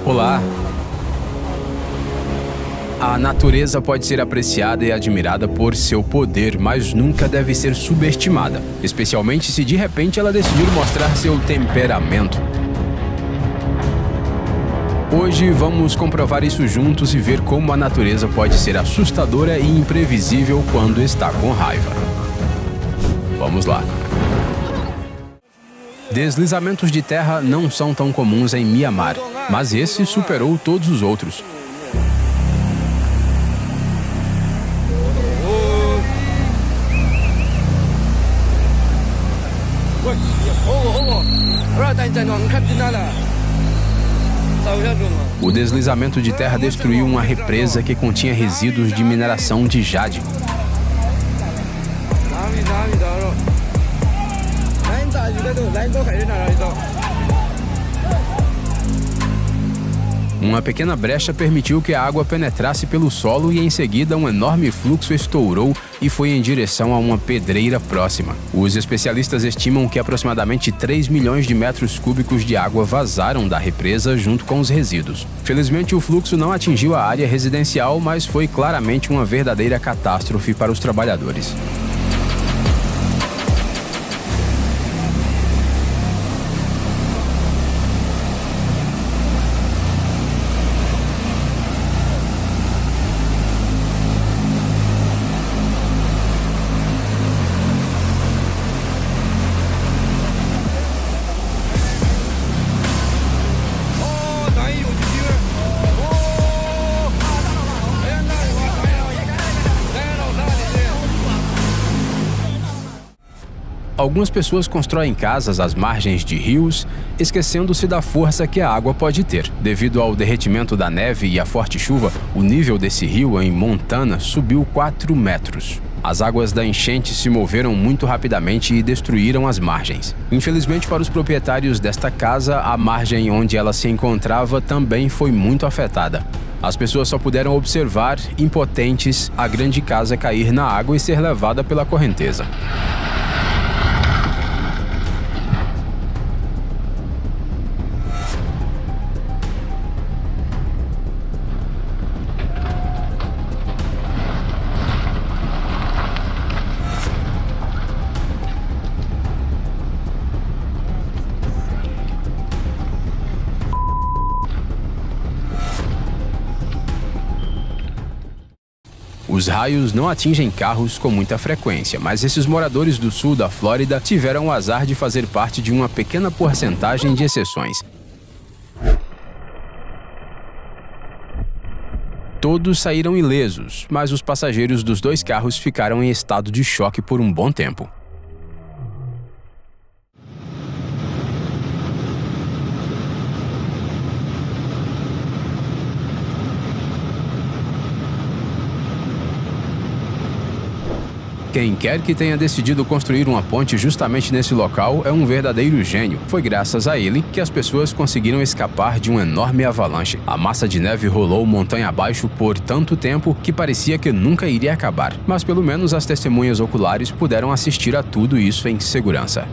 Olá! A natureza pode ser apreciada e admirada por seu poder, mas nunca deve ser subestimada, especialmente se de repente ela decidir mostrar seu temperamento. Hoje vamos comprovar isso juntos e ver como a natureza pode ser assustadora e imprevisível quando está com raiva. Vamos lá! Deslizamentos de terra não são tão comuns em Mianmar, mas esse superou todos os outros. O deslizamento de terra destruiu uma represa que continha resíduos de mineração de jade. Uma pequena brecha permitiu que a água penetrasse pelo solo e em seguida um enorme fluxo estourou e foi em direção a uma pedreira próxima. Os especialistas estimam que aproximadamente 3 milhões de metros cúbicos de água vazaram da represa junto com os resíduos. Felizmente o fluxo não atingiu a área residencial, mas foi claramente uma verdadeira catástrofe para os trabalhadores. Algumas pessoas constroem casas às margens de rios, esquecendo-se da força que a água pode ter. Devido ao derretimento da neve e à forte chuva, o nível desse rio em Montana subiu 4 metros. As águas da enchente se moveram muito rapidamente e destruíram as margens. Infelizmente para os proprietários desta casa, a margem onde ela se encontrava também foi muito afetada. As pessoas só puderam observar, impotentes, a grande casa cair na água e ser levada pela correnteza. Os raios não atingem carros com muita frequência, mas esses moradores do sul da Flórida tiveram o azar de fazer parte de uma pequena porcentagem de exceções. Todos saíram ilesos, mas os passageiros dos 2 carros ficaram em estado de choque por um bom tempo. Quem quer que tenha decidido construir uma ponte justamente nesse local é um verdadeiro gênio. Foi graças a ele que as pessoas conseguiram escapar de uma enorme avalanche. A massa de neve rolou montanha abaixo por tanto tempo que parecia que nunca iria acabar. Mas pelo menos as testemunhas oculares puderam assistir a tudo isso em segurança.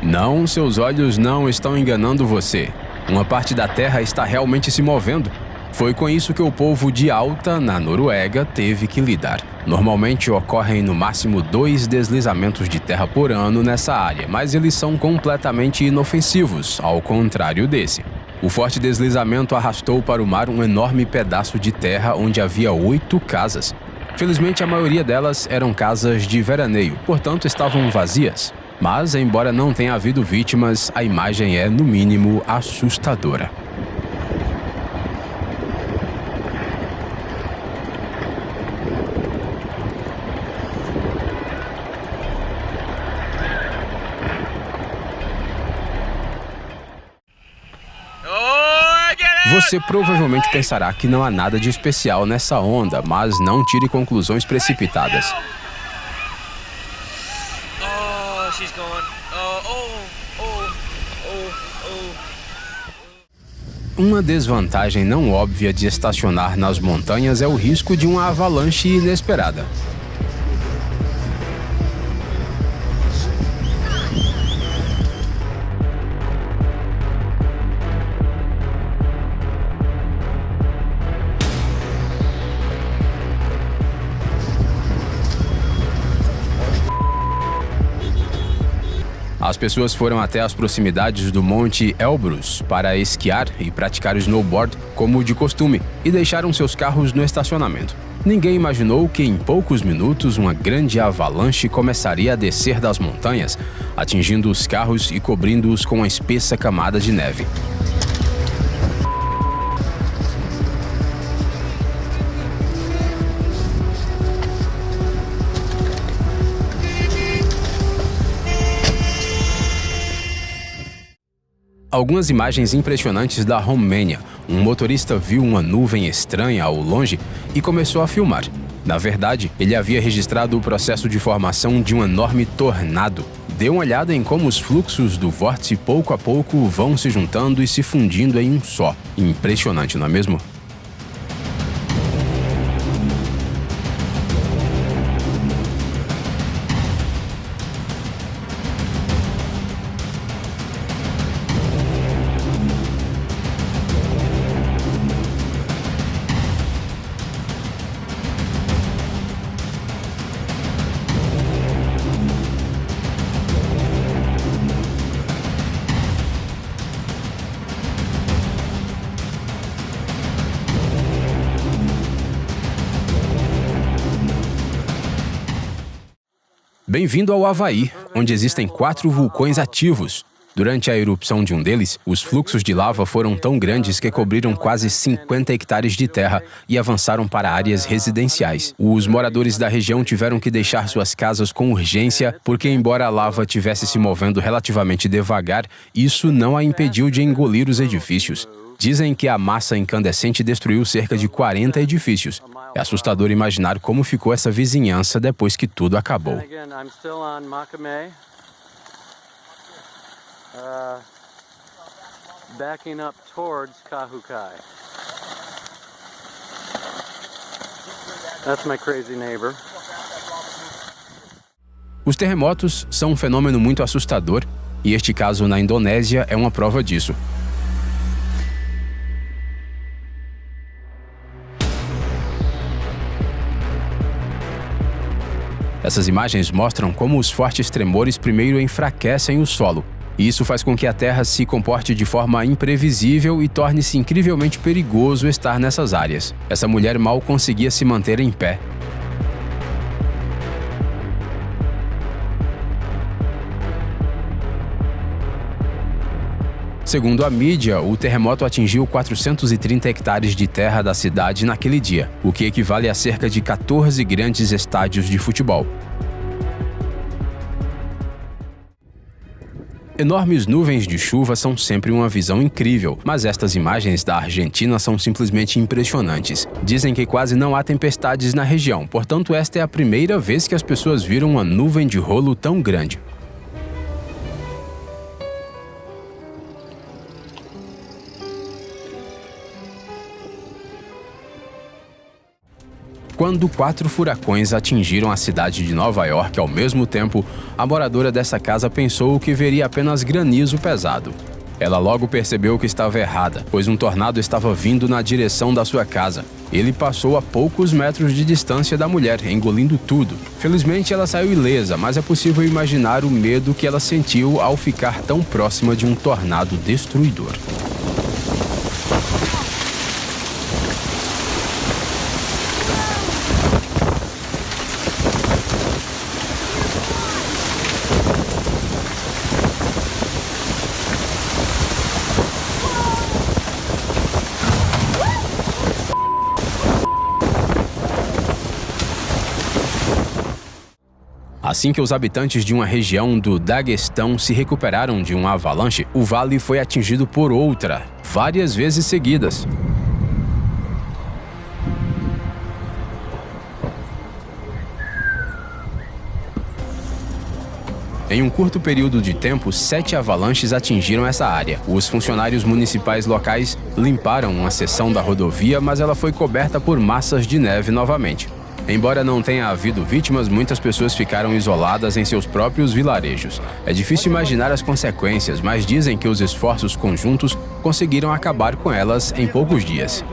Não, seus olhos não estão enganando você. Uma parte da Terra está realmente se movendo. Foi com isso que o povo de Alta, na Noruega, teve que lidar. Normalmente ocorrem no máximo 2 deslizamentos de terra por ano nessa área, mas eles são completamente inofensivos, ao contrário desse. O forte deslizamento arrastou para o mar um enorme pedaço de terra onde havia 8 casas. Felizmente, a maioria delas eram casas de veraneio, portanto estavam vazias. Mas, embora não tenha havido vítimas, a imagem é, no mínimo, assustadora. Você provavelmente pensará que não há nada de especial nessa onda, mas não tire conclusões precipitadas. Uma desvantagem não óbvia de estacionar nas montanhas é o risco de uma avalanche inesperada. As pessoas foram até as proximidades do Monte Elbrus para esquiar e praticar snowboard como de costume e deixaram seus carros no estacionamento. Ninguém imaginou que em poucos minutos uma grande avalanche começaria a descer das montanhas, atingindo os carros e cobrindo-os com uma espessa camada de neve. Algumas imagens impressionantes da Romênia. Um motorista viu uma nuvem estranha ao longe e começou a filmar. Na verdade, ele havia registrado o processo de formação de um enorme tornado. Dê uma olhada em como os fluxos do vórtice pouco a pouco vão se juntando e se fundindo em um só. Impressionante, não é mesmo? Bem-vindo ao Havaí, onde existem 4 vulcões ativos. Durante a erupção de um deles, os fluxos de lava foram tão grandes que cobriram quase 50 hectares de terra e avançaram para áreas residenciais. Os moradores da região tiveram que deixar suas casas com urgência, porque embora a lava tivesse se movendo relativamente devagar, isso não a impediu de engolir os edifícios. Dizem que a massa incandescente destruiu cerca de 40 edifícios. É assustador imaginar como ficou essa vizinhança depois que tudo acabou. Backing up towards Kahukai. That's my crazy neighbor. Os terremotos são um fenômeno muito assustador e este caso na Indonésia é uma prova disso. Essas imagens mostram como os fortes tremores primeiro enfraquecem o solo. E isso faz com que a Terra se comporte de forma imprevisível e torne-se incrivelmente perigoso estar nessas áreas. Essa mulher mal conseguia se manter em pé. Segundo a mídia, o terremoto atingiu 430 hectares de terra da cidade naquele dia, o que equivale a cerca de 14 grandes estádios de futebol. Enormes nuvens de chuva são sempre uma visão incrível, mas estas imagens da Argentina são simplesmente impressionantes. Dizem que quase não há tempestades na região, portanto esta é a primeira vez que as pessoas viram uma nuvem de rolo tão grande. Quando 4 furacões atingiram a cidade de Nova York ao mesmo tempo, a moradora dessa casa pensou que veria apenas granizo pesado. Ela logo percebeu que estava errada, pois um tornado estava vindo na direção da sua casa. Ele passou a poucos metros de distância da mulher, engolindo tudo. Felizmente ela saiu ilesa, mas é possível imaginar o medo que ela sentiu ao ficar tão próxima de um tornado destruidor. Assim que os habitantes de uma região do Daguestão se recuperaram de uma avalanche, o vale foi atingido por outra, várias vezes seguidas. Em um curto período de tempo, 7 avalanches atingiram essa área. Os funcionários municipais locais limparam uma seção da rodovia, mas ela foi coberta por massas de neve novamente. Embora não tenha havido vítimas, muitas pessoas ficaram isoladas em seus próprios vilarejos. É difícil imaginar as consequências, mas dizem que os esforços conjuntos conseguiram acabar com elas em poucos dias.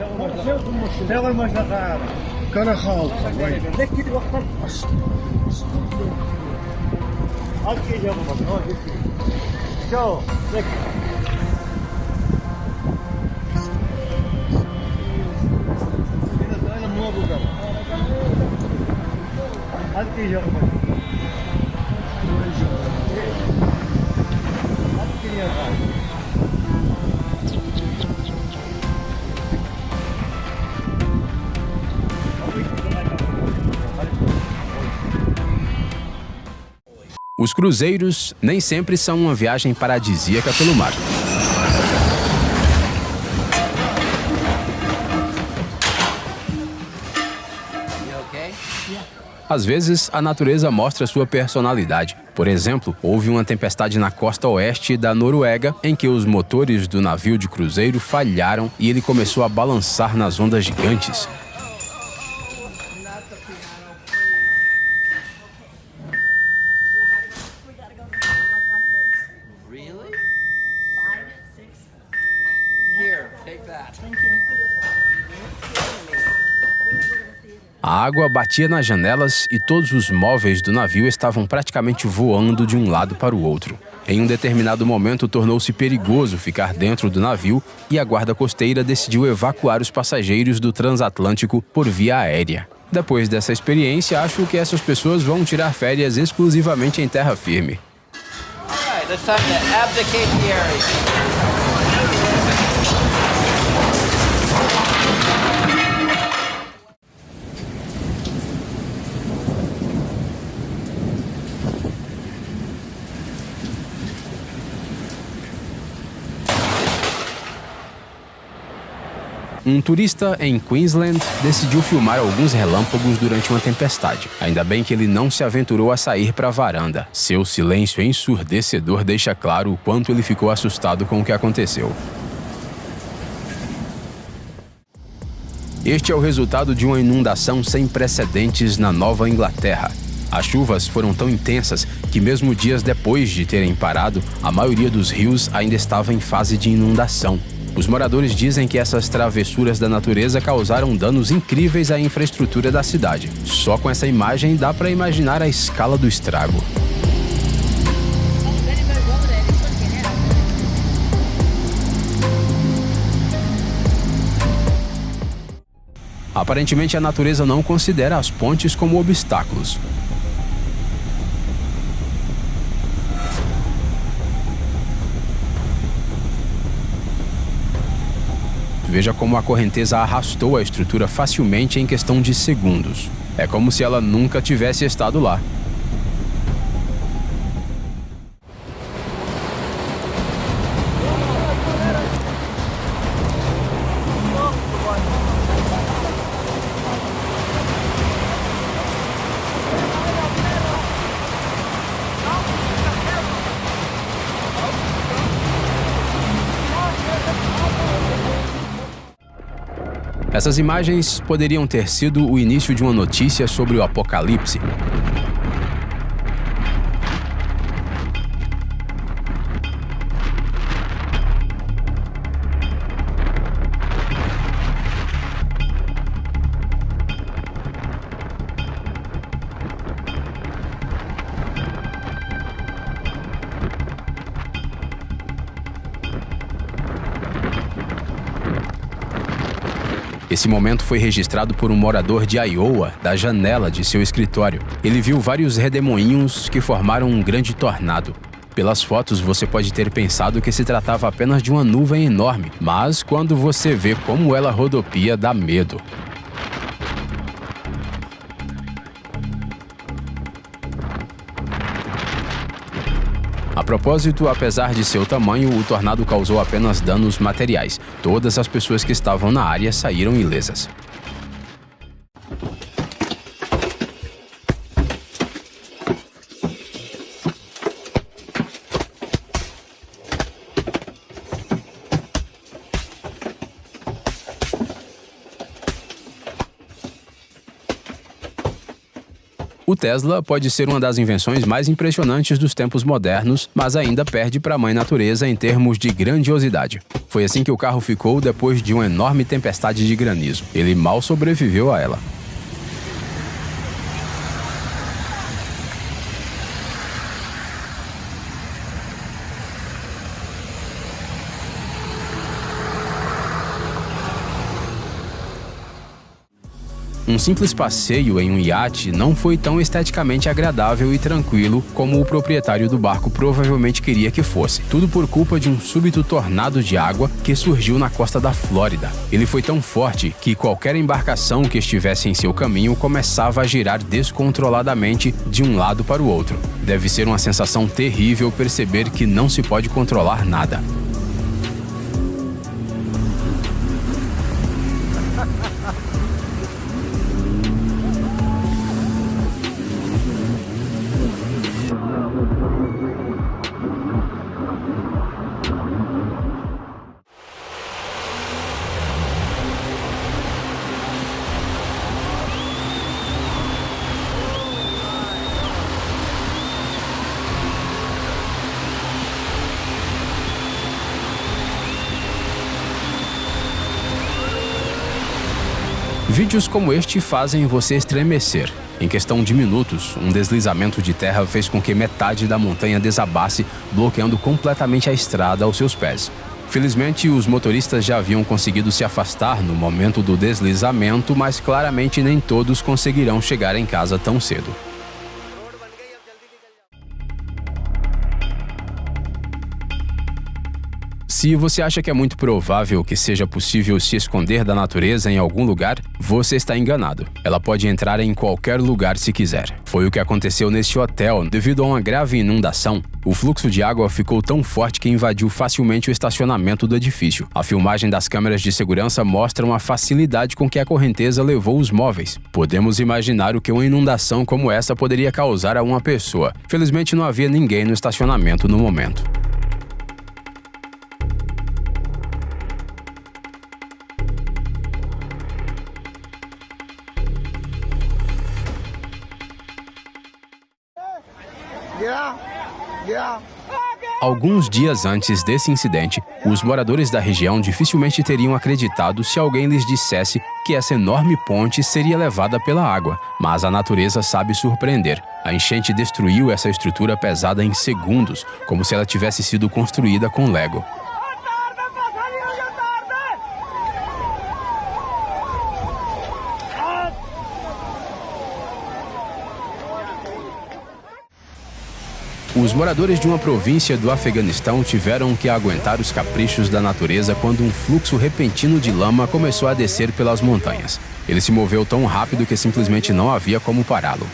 Os cruzeiros nem sempre são uma viagem paradisíaca pelo mar. Às vezes, a natureza mostra sua personalidade. Por exemplo, houve uma tempestade na costa oeste da Noruega em que os motores do navio de cruzeiro falharam e ele começou a balançar nas ondas gigantes. A água batia nas janelas e todos os móveis do navio estavam praticamente voando de um lado para o outro. Em um determinado momento, tornou-se perigoso ficar dentro do navio e a guarda costeira decidiu evacuar os passageiros do transatlântico por via aérea. Depois dessa experiência, acho que essas pessoas vão tirar férias exclusivamente em terra firme. Um turista em Queensland decidiu filmar alguns relâmpagos durante uma tempestade. Ainda bem que ele não se aventurou a sair para a varanda. Seu silêncio ensurdecedor deixa claro o quanto ele ficou assustado com o que aconteceu. Este é o resultado de uma inundação sem precedentes na Nova Inglaterra. As chuvas foram tão intensas que mesmo dias depois de terem parado, a maioria dos rios ainda estava em fase de inundação. Os moradores dizem que essas travessuras da natureza causaram danos incríveis à infraestrutura da cidade. Só com essa imagem dá para imaginar a escala do estrago. Aparentemente, a natureza não considera as pontes como obstáculos. Veja como a correnteza arrastou a estrutura facilmente em questão de segundos. É como se ela nunca tivesse estado lá. Essas imagens poderiam ter sido o início de uma notícia sobre o apocalipse. Esse momento foi registrado por um morador de Iowa, da janela de seu escritório. Ele viu vários redemoinhos que formaram um grande tornado. Pelas fotos, você pode ter pensado que se tratava apenas de uma nuvem enorme, mas quando você vê como ela rodopia, dá medo. A propósito, apesar de seu tamanho, o tornado causou apenas danos materiais. Todas as pessoas que estavam na área saíram ilesas. O Tesla pode ser uma das invenções mais impressionantes dos tempos modernos, mas ainda perde para a mãe natureza em termos de grandiosidade. Foi assim que o carro ficou depois de uma enorme tempestade de granizo. Ele mal sobreviveu a ela. Um simples passeio em um iate não foi tão esteticamente agradável e tranquilo como o proprietário do barco provavelmente queria que fosse. Tudo por culpa de um súbito tornado de água que surgiu na costa da Flórida. Ele foi tão forte que qualquer embarcação que estivesse em seu caminho começava a girar descontroladamente de um lado para o outro. Deve ser uma sensação terrível perceber que não se pode controlar nada. Vídeos como este fazem você estremecer. Em questão de minutos, um deslizamento de terra fez com que metade da montanha desabasse, bloqueando completamente a estrada aos seus pés. Felizmente, os motoristas já haviam conseguido se afastar no momento do deslizamento, mas claramente nem todos conseguirão chegar em casa tão cedo. Se você acha que é muito provável que seja possível se esconder da natureza em algum lugar, você está enganado. Ela pode entrar em qualquer lugar se quiser. Foi o que aconteceu neste hotel. Devido a uma grave inundação, o fluxo de água ficou tão forte que invadiu facilmente o estacionamento do edifício. A filmagem das câmeras de segurança mostra a facilidade com que a correnteza levou os móveis. Podemos imaginar o que uma inundação como essa poderia causar a uma pessoa. Felizmente não havia ninguém no estacionamento no momento. Alguns dias antes desse incidente, os moradores da região dificilmente teriam acreditado se alguém lhes dissesse que essa enorme ponte seria levada pela água. Mas a natureza sabe surpreender. A enchente destruiu essa estrutura pesada em segundos, como se ela tivesse sido construída com Lego. Os moradores de uma província do Afeganistão tiveram que aguentar os caprichos da natureza quando um fluxo repentino de lama começou a descer pelas montanhas. Ele se moveu tão rápido que simplesmente não havia como pará-lo.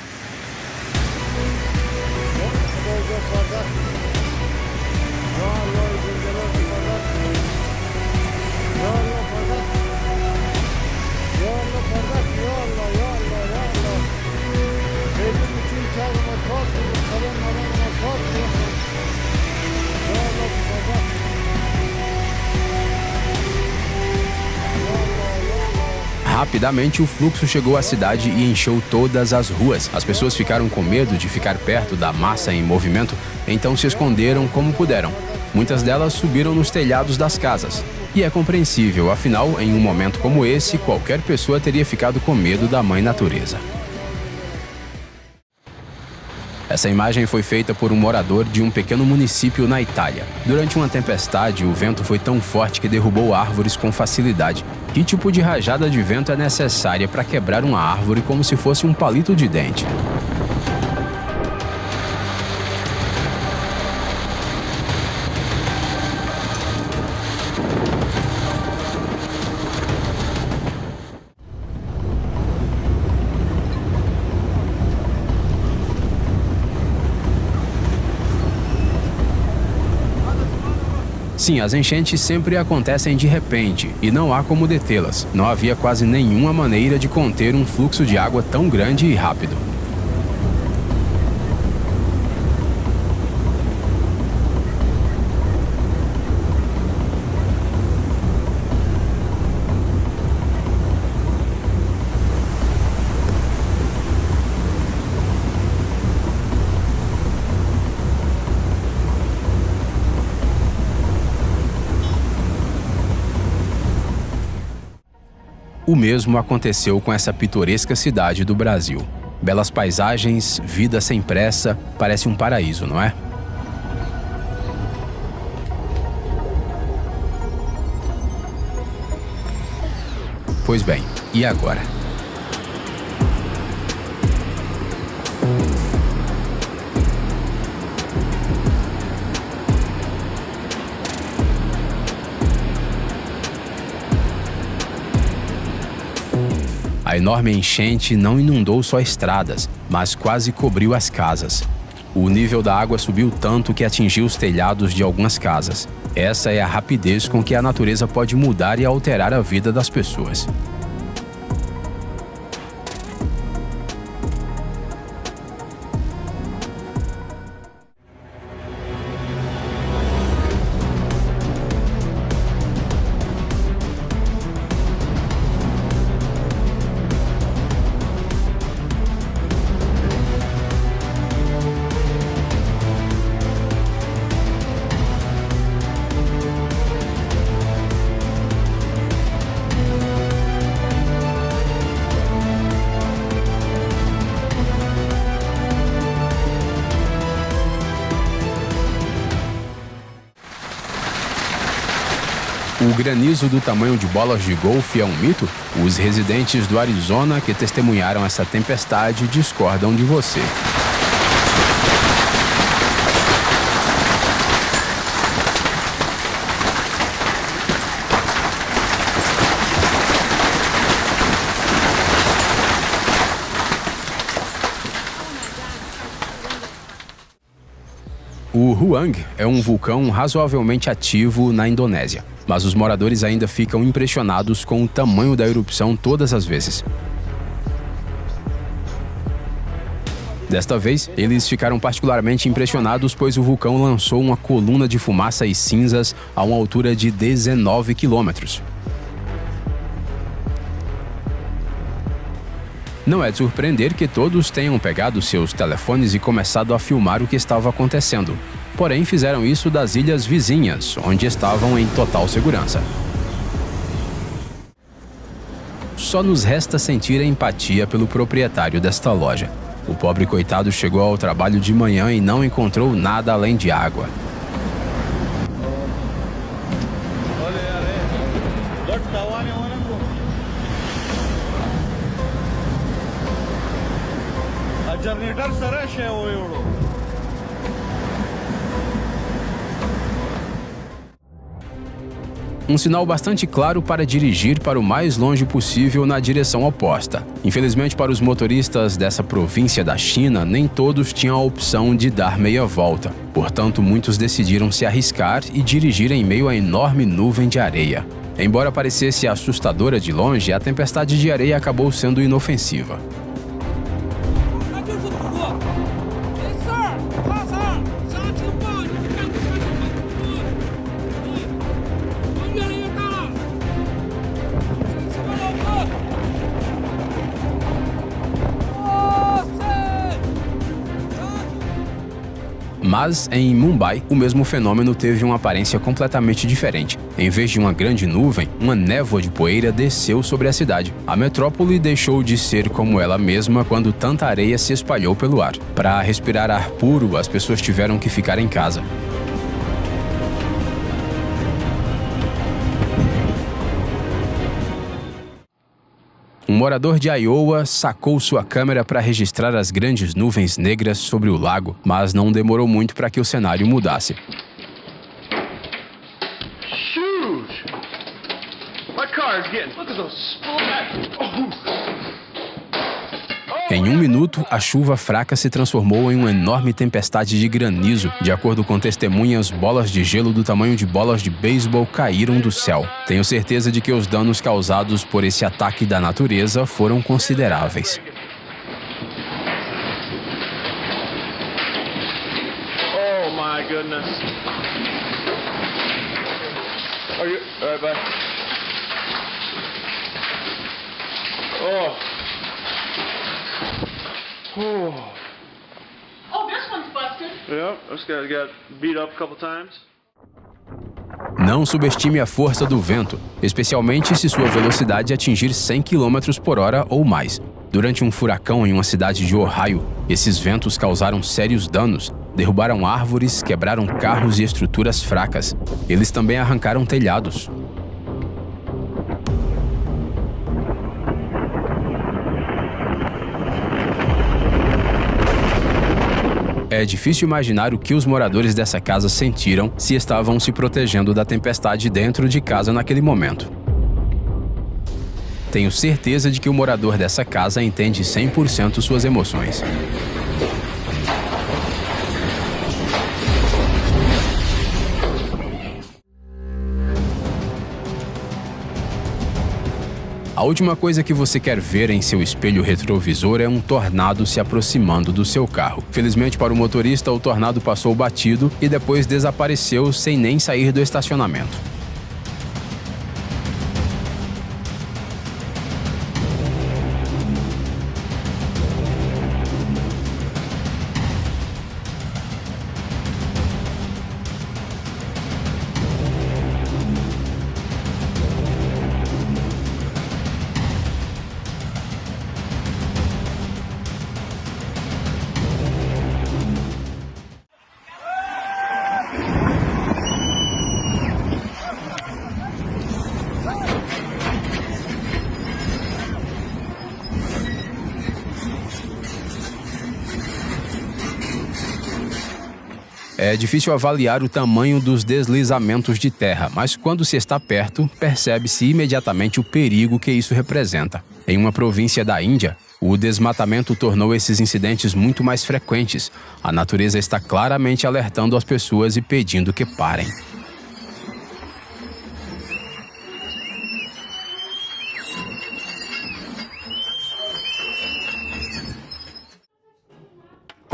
Rapidamente, o fluxo chegou à cidade e encheu todas as ruas. As pessoas ficaram com medo de ficar perto da massa em movimento, então se esconderam como puderam. Muitas delas subiram nos telhados das casas. E é compreensível, afinal, em um momento como esse, qualquer pessoa teria ficado com medo da mãe natureza. Essa imagem foi feita por um morador de um pequeno município na Itália. Durante uma tempestade, o vento foi tão forte que derrubou árvores com facilidade. Que tipo de rajada de vento é necessária para quebrar uma árvore como se fosse um palito de dente? Sim, as enchentes sempre acontecem de repente e não há como detê-las. Não havia quase nenhuma maneira de conter um fluxo de água tão grande e rápido. O mesmo aconteceu com essa pitoresca cidade do Brasil. Belas paisagens, vida sem pressa, parece um paraíso, não é? Pois bem, e agora? A enorme enchente não inundou só estradas, mas quase cobriu as casas. O nível da água subiu tanto que atingiu os telhados de algumas casas. Essa é a rapidez com que a natureza pode mudar e alterar a vida das pessoas. O granizo do tamanho de bolas de golfe é um mito? Os residentes do Arizona que testemunharam essa tempestade discordam de você. O Ruang é um vulcão razoavelmente ativo na Indonésia, mas os moradores ainda ficam impressionados com o tamanho da erupção todas as vezes. Desta vez, eles ficaram particularmente impressionados pois o vulcão lançou uma coluna de fumaça e cinzas a uma altura de 19 quilômetros. Não é de surpreender que todos tenham pegado seus telefones e começado a filmar o que estava acontecendo. Porém, fizeram isso das ilhas vizinhas, onde estavam em total segurança. Só nos resta sentir a empatia pelo proprietário desta loja. O pobre coitado chegou ao trabalho de manhã e não encontrou nada além de água. Um sinal bastante claro para dirigir para o mais longe possível na direção oposta. Infelizmente para os motoristas dessa província da China, nem todos tinham a opção de dar meia volta. Portanto, muitos decidiram se arriscar e dirigir em meio à enorme nuvem de areia. Embora parecesse assustadora de longe, a tempestade de areia acabou sendo inofensiva. Mas, em Mumbai, o mesmo fenômeno teve uma aparência completamente diferente. Em vez de uma grande nuvem, uma névoa de poeira desceu sobre a cidade. A metrópole deixou de ser como ela mesma quando tanta areia se espalhou pelo ar. Para respirar ar puro, as pessoas tiveram que ficar em casa. Um morador de Iowa sacou sua câmera para registrar as grandes nuvens negras sobre o lago, mas não demorou muito para que o cenário mudasse. Em um minuto, a chuva fraca se transformou em uma enorme tempestade de granizo. De acordo com testemunhas, bolas de gelo do tamanho de bolas de beisebol caíram do céu. Tenho certeza de que os danos causados por esse ataque da natureza foram consideráveis. Oh my goodness. Are you all right, bud? Oh. Oh, this one's busted. Yeah, this guy got beat up a couple times. Não Não subestime a força do vento, especialmente se sua velocidade atingir 100 km por hora ou mais. Durante um furacão em uma cidade de Ohio, esses ventos causaram sérios danos, derrubaram árvores, quebraram carros e estruturas fracas. Eles também arrancaram telhados. É difícil imaginar o que os moradores dessa casa sentiram se estavam se protegendo da tempestade dentro de casa naquele momento. Tenho certeza de que o morador dessa casa entende 100% suas emoções. A última coisa que você quer ver em seu espelho retrovisor é um tornado se aproximando do seu carro. Felizmente para o motorista, o tornado passou batido e depois desapareceu sem nem sair do estacionamento. É difícil avaliar o tamanho dos deslizamentos de terra, mas quando se está perto, percebe-se imediatamente o perigo que isso representa. Em uma província da Índia, o desmatamento tornou esses incidentes muito mais frequentes. A natureza está claramente alertando as pessoas e pedindo que parem.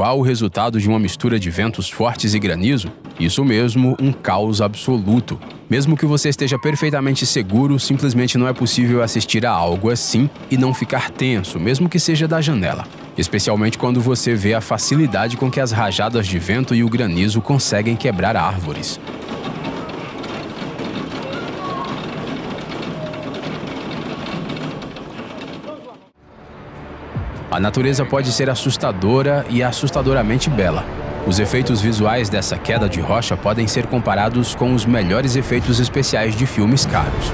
Qual o resultado de uma mistura de ventos fortes e granizo? Isso mesmo, um caos absoluto. Mesmo que você esteja perfeitamente seguro, simplesmente não é possível assistir a algo assim e não ficar tenso, mesmo que seja da janela. Especialmente quando você vê a facilidade com que as rajadas de vento e o granizo conseguem quebrar árvores. A natureza pode ser assustadora e assustadoramente bela. Os efeitos visuais dessa queda de rocha podem ser comparados com os melhores efeitos especiais de filmes caros.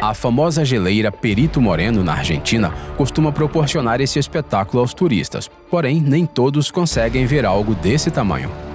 A famosa geleira Perito Moreno, na Argentina, costuma proporcionar esse espetáculo aos turistas. Porém, nem todos conseguem ver algo desse tamanho.